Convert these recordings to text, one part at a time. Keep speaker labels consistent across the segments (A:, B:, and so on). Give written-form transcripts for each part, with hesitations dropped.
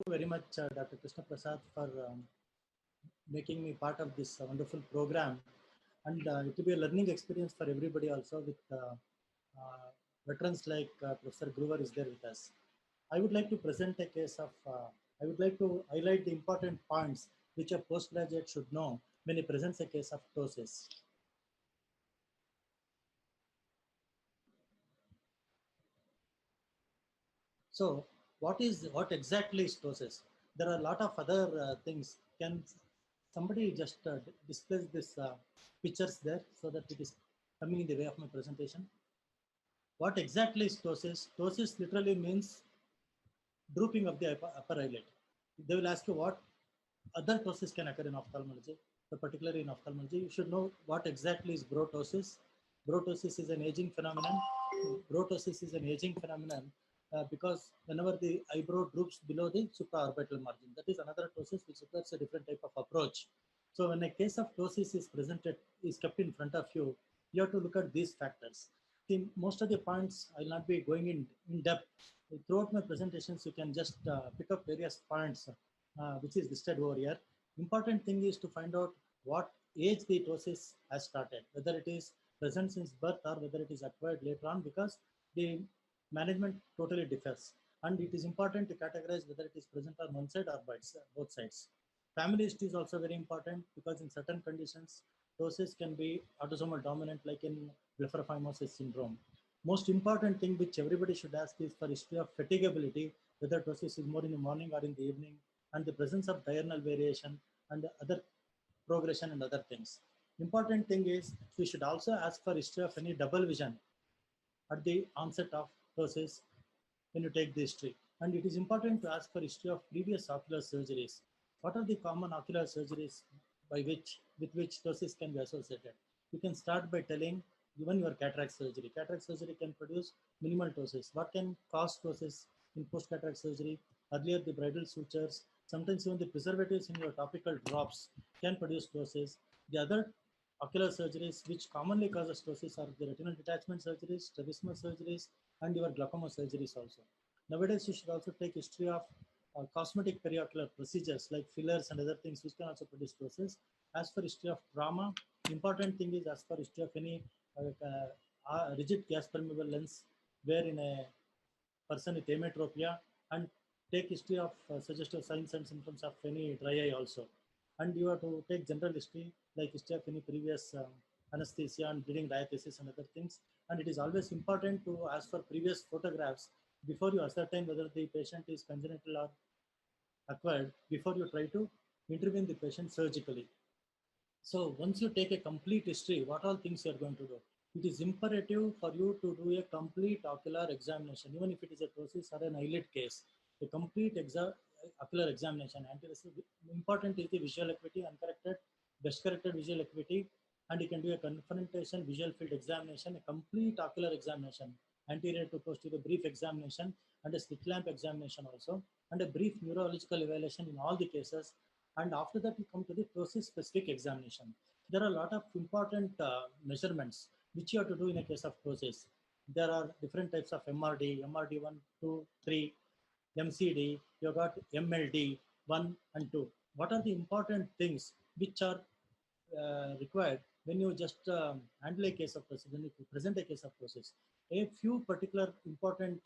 A: very much, Dr. Krishna Prasad, for making me part of this wonderful program. And it will be a learning experience for everybody also, with veterans like Professor Gruver is there with us. I would like to present a case of, I would like to highlight the important points which a postgraduate should know when he presents a case of ptosis. So what exactly is ptosis? There are a lot of other things. Can somebody just display this pictures there so that it is coming in the way of my presentation? What exactly is ptosis? Ptosis literally means drooping of the upper eyelid. They will ask you what other ptosis can occur in ophthalmology. So particularly in ophthalmology, you should know what exactly is brotosis. Brotosis is an aging phenomenon. Brotosis is an aging phenomenon because whenever the eyebrow droops below the supraorbital margin, that is another ptosis which requires a different type of approach. So when a case of ptosis is kept in front of you, you have to look at these factors. Most of the points I will not be going in depth. Throughout my presentations, you can just pick up various points which is listed over here. Important thing is to find out what age the ptosis has started, whether it is present since birth or whether it is acquired later on, because the management totally differs. And it is important to categorize whether it is present on one side or both sides. Family history is also very important because in certain conditions, ptosis can be autosomal dominant, like in blepharophimosis syndrome. Most important thing which everybody should ask is for history of fatigability, whether ptosis is more in the morning or in the evening, and the presence of diurnal variation and other progression and other things. Important thing is we should also ask for history of any double vision at the onset of ptosis when you take the history. And it is important to ask for history of previous ocular surgeries. What are the common ocular surgeries with which ptosis can be associated? You can start by telling even your cataract surgery. Cataract surgery can produce minimal ptosis. What can cause ptosis in post-cataract surgery? Earlier, the bridal sutures, sometimes even the preservatives in your topical drops can produce ptosis. The other ocular surgeries which commonly causes ptosis are the retinal detachment surgeries, strabismus surgeries, and your glaucoma surgeries also. Nowadays, you should also take history of cosmetic periocular procedures like fillers and other things which can also produce ptosis. As for history of trauma, important thing is as for history of any rigid gas permeable lens where in a person with ametropia, and take history of suggestive signs and symptoms of any dry eye also. And you have to take general history like history of any previous anesthesia and bleeding diathesis and other things. And it is always important to ask for previous photographs before you ascertain whether the patient is congenital or acquired, before you try to intervene the patient surgically. So once you take a complete history, what all things you are going to do? It is imperative for you to do a complete ocular examination, even if it is a ptosis or an eyelid case. A complete ocular examination. Important is the visual acuity, uncorrected, best corrected visual acuity, and you can do a confrontation visual field examination, a complete ocular examination, anterior to posterior brief examination, and a slit lamp examination also, and a brief neurological evaluation in all the cases. And after that, we come to the ptosis specific examination. There are a lot of important measurements which you have to do in a case of ptosis. There are different types of MRD, MRD 1, 2, 3, MCD, you have got MLD 1 and 2. What are the important things which are required when you just handle a case of ptosis, when you present a case of ptosis? A few particular important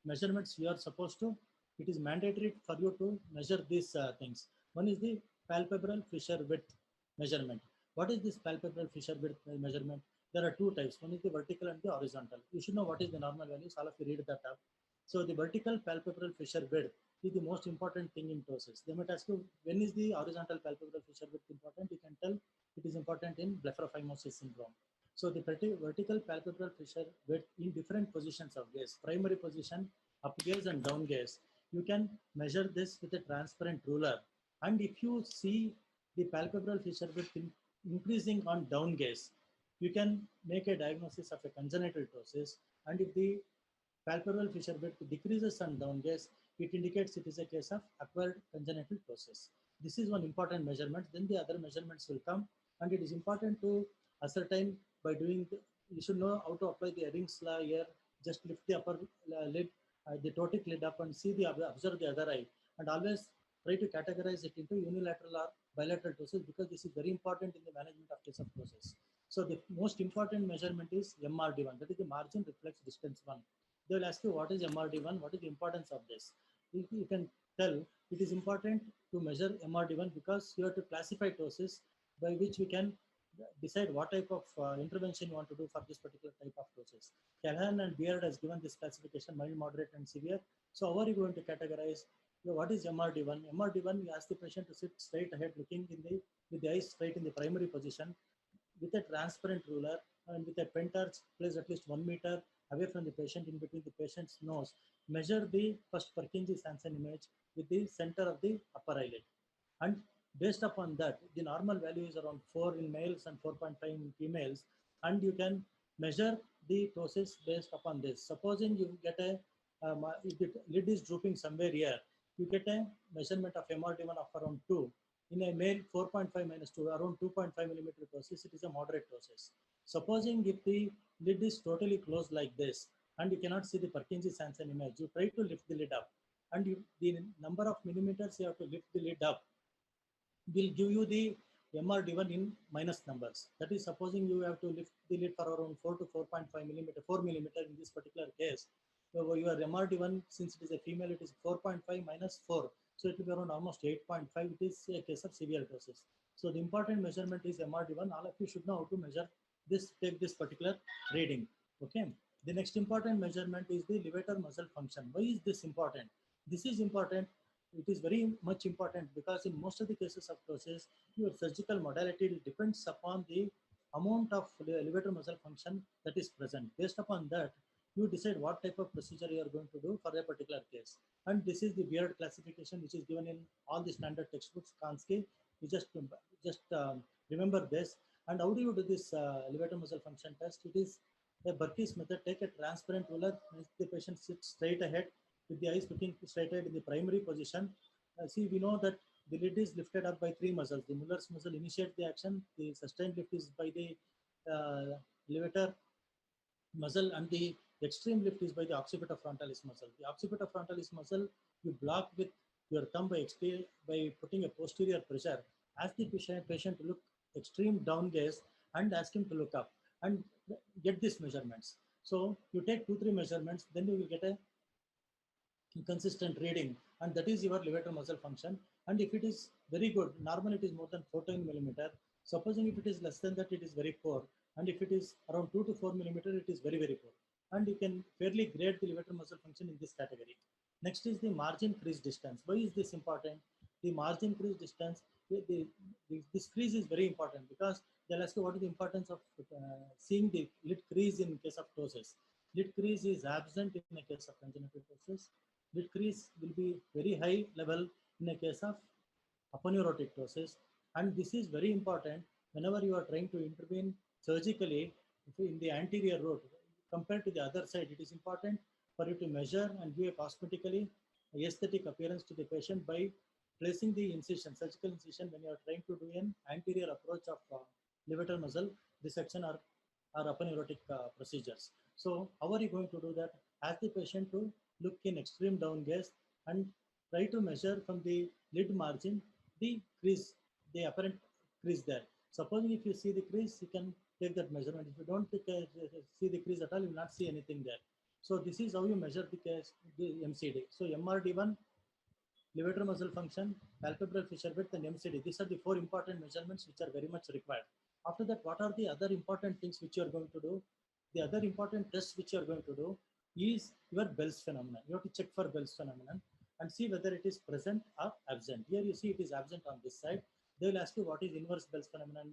A: measurements you are supposed to, it is mandatory for you to measure these things. One is the palpebral fissure width measurement. What is this palpebral fissure width measurement? There are two types. One is the vertical and the horizontal. You should know what is the normal values. All of you read that up. So the vertical palpebral fissure width is the most important thing in ptosis. They might ask you, when is the horizontal palpebral fissure width important? You can tell it is important in blepharophimosis syndrome. So the vertical palpebral fissure width in different positions of gaze, primary position, up gaze and down gaze, you can measure this with a transparent ruler. And if you see the palpebral fissure width increasing on down gaze, you can make a diagnosis of a congenital ptosis. And if the palpebral fissure width decreases on down gaze, it indicates it is a case of acquired congenital ptosis. This is one important measurement. Then the other measurements will come, and it is important to ascertain by doing, you should know how to apply the Edding's law here. Just lift the upper lid, the ptotic lid up and see observe the other eye. and always try to categorize it into unilateral or bilateral ptosis, because this is very important in the management of case of ptosis. So the most important measurement is MRD1, that is the margin reflex distance 1. They will ask you what is MRD1, what is the importance of this. You can tell it is important to measure MRD1 because you have to classify ptosis, by which we can decide what type of intervention you want to do for this particular type of ptosis. Callahan and Beard has given this classification: mild, moderate, and severe. So how are you going to categorize? What is MRD1? MRD1, you ask the patient to sit straight ahead, looking in the with the eyes straight in the primary position, with a transparent ruler and with a pen torch placed at least 1 meter away from the patient, in between the patient's nose. Measure the first Purkinje-Sanson image with the center of the upper eyelid. And based upon that, the normal value is around 4 in males and 4.5 in females. And you can measure the ptosis based upon this. Supposing you get a, if the lid is drooping somewhere here, you get a measurement of MRD1 of around 2. In a male, 4.5 minus 2, around 2.5 millimeter ptosis, it is a moderate ptosis. Supposing if the lid is totally closed like this, and you cannot see the Purkinje-Sanson image, you try to lift the lid up. And the number of millimeters you have to lift the lid up will give you the MRD1 in minus numbers. That is, supposing you have to lift the lid for around 4 to 4.5 millimeter, 4 millimeter in this particular case. So your MRD1, since it is a female, it is 4.5 minus 4. So it will be around almost 8.5. It is a case of severe ptosis. So the important measurement is MRD1. All of you should know how to measure this, take this particular reading. Okay. The next important measurement is the levator muscle function. Why is this important? This is important. It is very much important because in most of the cases of ptosis, your surgical modality depends upon the amount of levator muscle function that is present. Based upon that, you decide what type of procedure you are going to do for a particular case. And this is the Beard classification, which is given in all the standard textbooks. Kansky, you just remember this. And how do you do this levator muscle function test? It is a Burki's method. Take a transparent ruler, make the patient sit straight ahead with the eyes looking straight ahead in the primary position. See, we know that the lid is lifted up by 3 muscles. The Muller's muscle initiates the action. The sustained lift is by the levator muscle, and the extreme lift is by the occipiter frontalis muscle. The occipiter frontalis muscle you block with your thumb by putting a posterior pressure. Ask the patient to look extreme down gaze and ask him to look up and get these measurements. So you take 2-3 measurements, then you will get a consistent reading, and that is your levator muscle function. And if it is very good, normally it is more than 14 millimeter. Supposing if it is less than that, it is very poor. And if it is around 2 to 4 millimeter, it is very, very poor. And you can fairly grade the levator muscle function in this category. Next is the margin crease distance. Why is this important? The margin crease distance, this crease is very important because they'll ask you what is the importance of seeing the lid crease in case of ptosis. Lid crease is absent in a case of congenital ptosis. Lid crease will be very high level in a case of aponeurotic ptosis, and this is very important whenever you are trying to intervene surgically in the anterior route compared to the other side. It is important for you to measure and give a cosmetically aesthetic appearance to the patient by placing the incision, surgical incision, when you are trying to do an anterior approach of levator muscle dissection or aponeurotic procedures. So how are you going to do that? Ask the patient to look in extreme down gaze and try to measure from the lid margin the crease, the apparent crease there. Supposing if you see the crease, you can take that measurement. If you don't see the crease at all, you will not see anything there. So this is how you measure the MCD. So MRD1, levator muscle function, palpebral fissure width, and MCD. These are the 4 important measurements which are very much required. After that, what are the other important things which you are going to do? The other important test which you are going to do is your Bell's phenomenon. You have to check for Bell's phenomenon and see whether it is present or absent. Here you see it is absent on this side. They will ask you what is inverse Bell's phenomenon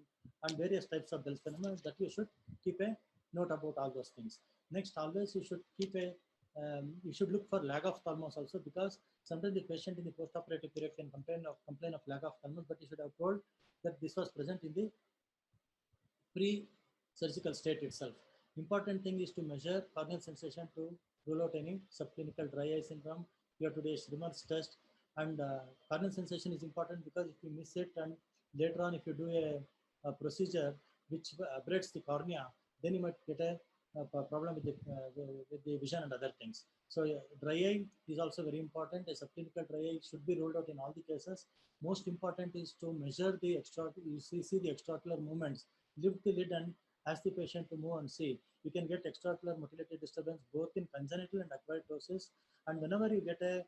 A: and various types of Bell's phenomenon, that you should keep a note about all those things. Next, always you should keep a you should look for lag of thalamus also, because sometimes the patient in the postoperative period can complain of lag of thalamus, but you should have told that this was present in the pre-surgical state itself. Important thing is to measure corneal sensation to rule out any subclinical dry eye syndrome. You have to do a Schirmer's test, and corneal sensation is important because if you miss it and later on if you do a procedure which abrades the cornea, then you might get a problem with the vision and other things. So dry eye is also very important. A subclinical dry eye should be ruled out in all the cases. Most important is to measure the extra, you see the extraocular movements, lift the lid and ask the patient to move and see. You can get extraocular motility disturbance both in congenital and acquired ptosis. And whenever you get a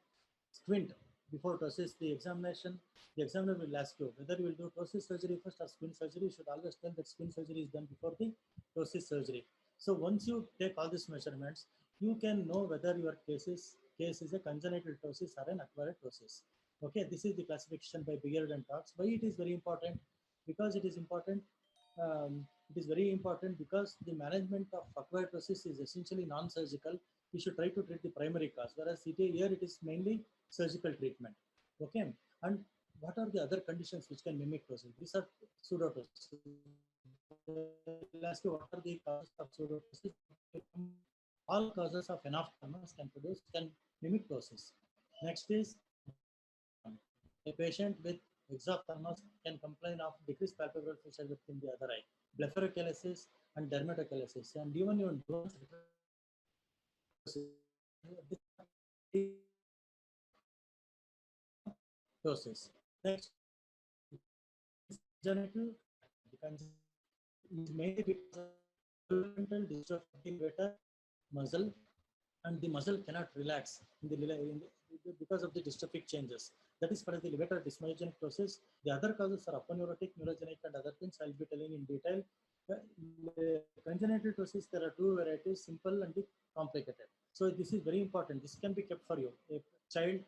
A: squint before ptosis, the examiner will ask you whether you will do ptosis surgery first or squint surgery. You should always tell that squint surgery is done before the ptosis surgery. So once you take all these measurements, you can know whether your case is a congenital ptosis or an acquired ptosis. Okay, this is the classification by Beard and Cox. Why it is very important? Because it is important. It is very important because the management of acquired ptosis is essentially non-surgical. We should try to treat the primary cause, whereas here it is mainly surgical treatment. Okay, and what are the other conditions which can mimic ptosis? These are pseudotosis. I'll ask you what are the causes of pseudotosis? All causes of enophthalmos can mimic ptosis. Next is a patient with exophthalmos can complain of decreased palpebral pressure within the other eye, blepharochalasis and dermatochalasis, and even in ptosis. Next, genital is mainly because of developmental dystrophy levator muscle, and the muscle cannot relax because of the dystrophic changes. That is for the levator dysmyogenic ptosis. The other causes are aponeurotic, neurogenic, and other things I'll be telling in detail. Congenital ptosis, there are two varieties, simple and complicated. So this is very important. This can be kept for you. A child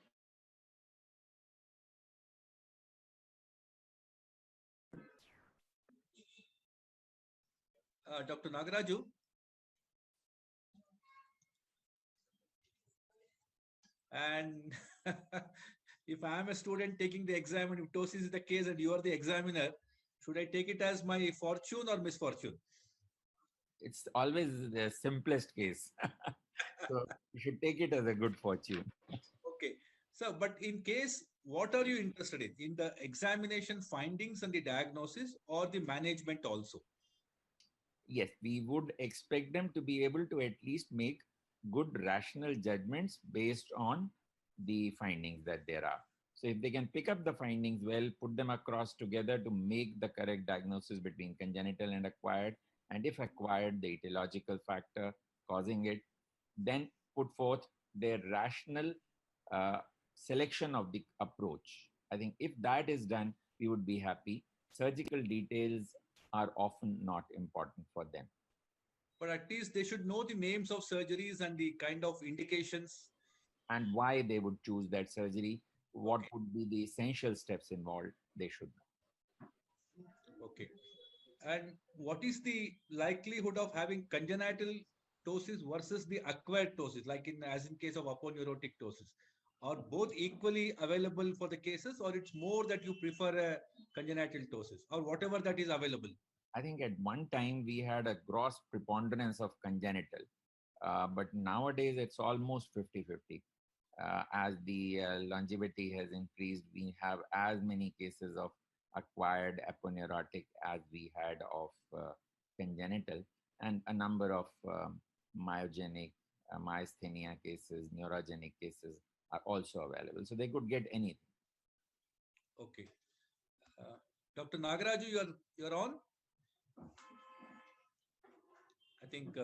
B: Dr. Nagaraju, and if I am a student taking the exam and if ptosis is the case and you are the examiner, should I take it as my fortune or misfortune?
C: It's always the simplest case. So you should take it as a good fortune.
B: Okay. So, but in case, what are you interested in the examination findings and the diagnosis or the management also?
C: Yes, we would expect them to be able to at least make good rational judgments based on the findings that there are. So if they can pick up the findings well, put them across together to make the correct diagnosis between congenital and acquired, and if acquired, the etiological factor causing it, then put forth their rational uh, selection of the approach. I think if that is done, we would be happy. Surgical details are often not important for them.
B: But at least they should know the names of surgeries and the kind of indications.
C: And why they would choose that surgery, what
B: Okay.
C: would be the essential steps involved, they should know.
B: Okay. And what is the likelihood of having congenital ptosis versus the acquired ptosis, like in as in case of aponeurotic ptosis? Are both equally available for the cases, or it's more that you prefer a congenital ptosis, or whatever that is available?
C: I think at one time we had a gross preponderance of congenital, but nowadays it's almost 50-50. As the longevity has increased, we have as many cases of acquired aponeurotic as we had of congenital, and a number of myogenic, myasthenia cases, neurogenic cases are also available. So they could get anything.
B: Okay. Uh, Dr. Nagaraju, you're on. I think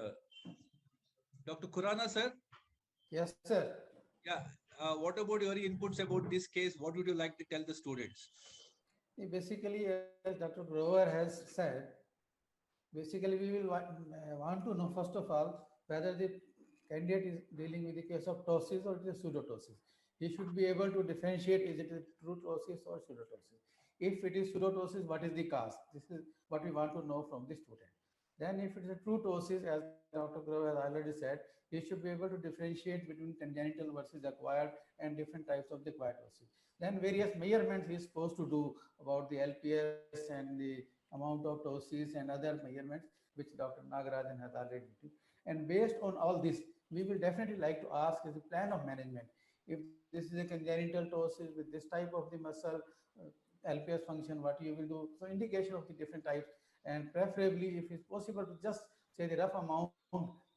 B: Dr. Kurana, sir.
D: Yes, sir.
B: Yeah. What about your inputs about this case? What would you like to tell the students?
D: Basically, as Dr. Grover has said, basically we will want to know first of all whether the candidate is dealing with the case of ptosis or it is pseudotosis. He should be able to differentiate is it a true ptosis or pseudotosis. If it is pseudotosis, what is the cause? This is what we want to know from the student. Then if it is a true ptosis, as Dr. Grover has already said, he should be able to differentiate between congenital versus acquired and different types of the acquired ptosis. Then various measurements he is supposed to do about the LPS and the amount of ptosis and other measurements which Dr. Nagarajan has already did. And based on all this, we will definitely like to ask as a plan of management. If this is a congenital ptosis with this type of the muscle LPS function, what you will do. So indication of the different types, and preferably if it's possible to just say the rough amount,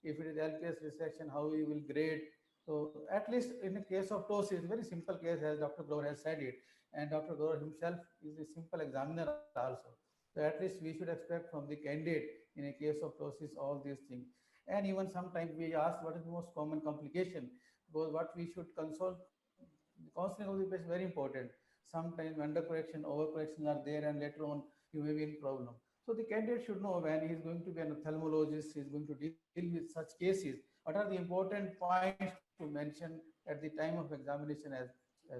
D: if it is LPS resection, how you will grade So at least in the case of ptosis, very simple case as Dr. Grover has said it, and Dr. Grover himself is a simple examiner also. So at least we should expect from the candidate in a case of ptosis all these things. And even sometimes we ask what is the most common complication, because what we should consult, the counseling of the patient is very important. Sometimes undercorrection, overcorrection are there, and later on you may be in problem. So the candidate should know when he is going to be an ophthalmologist, he is going to deal with such cases, what are the important points to mention at the time of examination as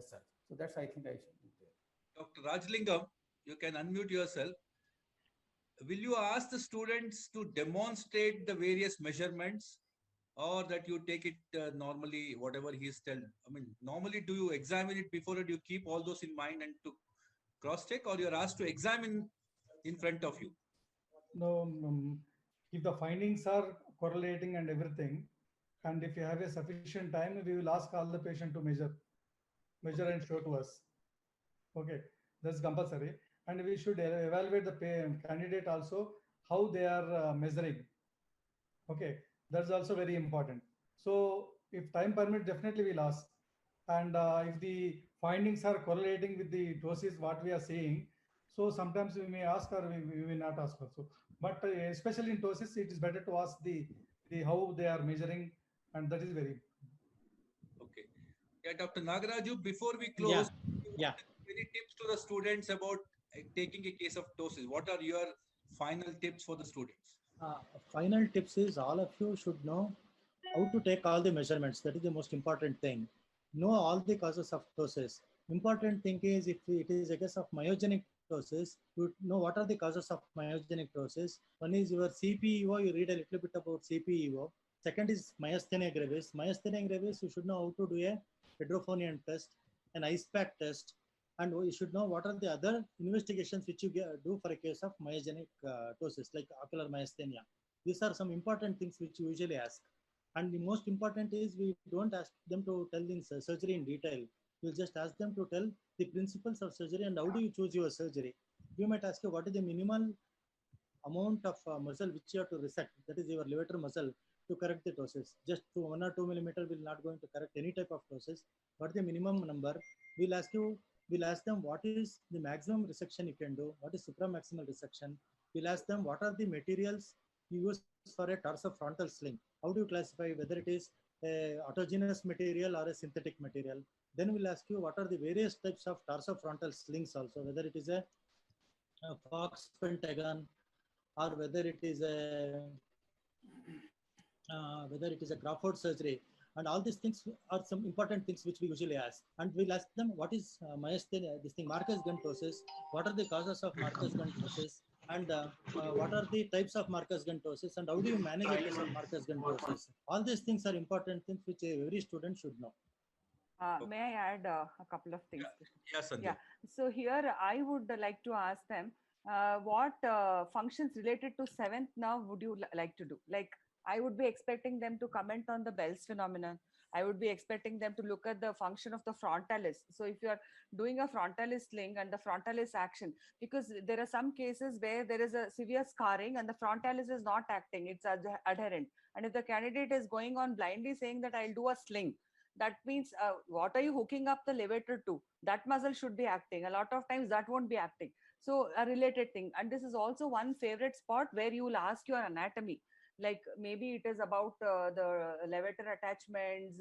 D: such. So that's I think I should be there.
B: Dr. Rajlingam, you can unmute yourself. Will you ask the students to demonstrate the various measurements, or that you take it normally, whatever he is telling? I mean, normally do you examine it before it? You keep all those in mind and to cross check, or you're asked to examine in front of you?
E: No, if the findings are correlating and everything, and if you have a sufficient time, we will ask all the patient to measure and show to us. Okay, that's compulsory. And we should evaluate the candidate also, how they are measuring. Okay, that's also very important. So if time permit, definitely we'll ask. And if the findings are correlating with the doses what we are seeing, so sometimes we may ask or we may not ask also. But especially in doses, it is better to ask the how they are measuring, and that is very important.
B: Okay. Yeah, Dr. Nagaraju, before we close,
A: Yeah.
B: any tips to the students about taking a case of ptosis? What are your final tips for the students?
A: Final tips is all of you should know how to take all the measurements. That is the most important thing. Know all the causes of ptosis. Important thing is if it is a case of myogenic ptosis, you know what are the causes of myogenic ptosis. One is your CPEO. You read a little bit about CPEO. Second is myasthenia gravis. Myasthenia gravis, you should know how to do a hydrophonium test, an ice pack test, and you should know what are the other investigations which you do for a case of myogenic ptosis, like ocular myasthenia. These are some important things which you usually ask. And the most important is we don't ask them to tell in surgery in detail. You just ask them to tell the principles of surgery and how do you choose your surgery. You might ask you what is the minimal amount of muscle which you have to resect, that is your levator muscle, to correct the ptosis. Just to 1 or 2 millimeter will not going to correct any type of ptosis. What is the minimum number? We'll ask them what is the maximum resection you can do, what is supramaximal resection. We'll ask them what are the materials you use for a tarsofrontal sling. How do you classify whether it is a autogenous material or a synthetic material? Then we'll ask you what are the various types of tarsofrontal slings also, whether it is a Fox Pentagon or whether it is a Crawford surgery. And all these things are some important things which we usually ask. And we'll ask them what is myasthenia, this thing, Marcus-Gunn ptosis, what are the causes of Marcus-Gunn ptosis, and what are the types of Marcus-Gunn ptosis, and how do you manage a case of Marcus-Gunn ptosis. All these things are important things which every student should know.
F: May I add a couple of things?
B: Yes, Sanjay.
F: Yeah. So here I would like to ask them what functions related to seventh nerve would you like to do? Like I would be expecting them to comment on the Bell's phenomenon. I would be expecting them to look at the function of the frontalis. So if you are doing a frontalis sling and the frontalis action, because there are some cases where there is a severe scarring and the frontalis is not acting, it's adherent. And if the candidate is going on blindly saying that I'll do a sling, that means what are you hooking up the levator to? That muscle should be acting. A lot of times that won't be acting. So a related thing. And this is also one favorite spot where you will ask your anatomy. Like maybe it is about the levator attachments,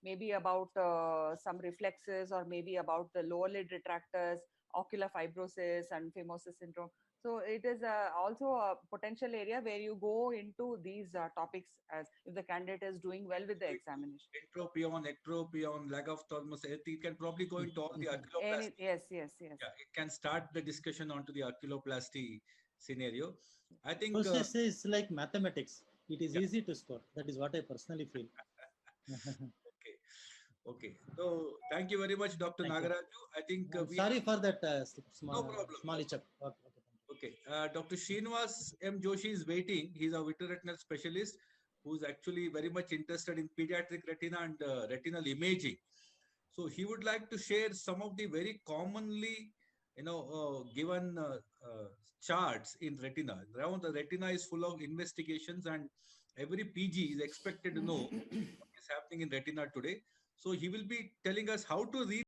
F: maybe about some reflexes, or maybe about the lower lid retractors, ocular fibrosis and phimosis syndrome. So it is also a potential area where you go into these topics as if the candidate is doing well with the examination.
B: Entropion, ectropion, lag of thalamus, it can probably go into all the oculoplasty.
F: Yes.
B: Yeah, it can start the discussion onto the oculoplasty scenario. I think
A: Process is like mathematics. It is easy to score. That is what I personally feel.
B: Okay. So thank you very much, Dr. Nagaraju. I think
A: sorry for that small hitch-up.
B: Okay. Dr. Srinivas M. Joshi is waiting. He's a vitreoretinal specialist who's actually very much interested in pediatric retina and retinal imaging. So he would like to share some of the very commonly, given charts in retina. Now the retina is full of investigations, and every PG is expected to know what is is happening in retina today. So he will be telling us how to read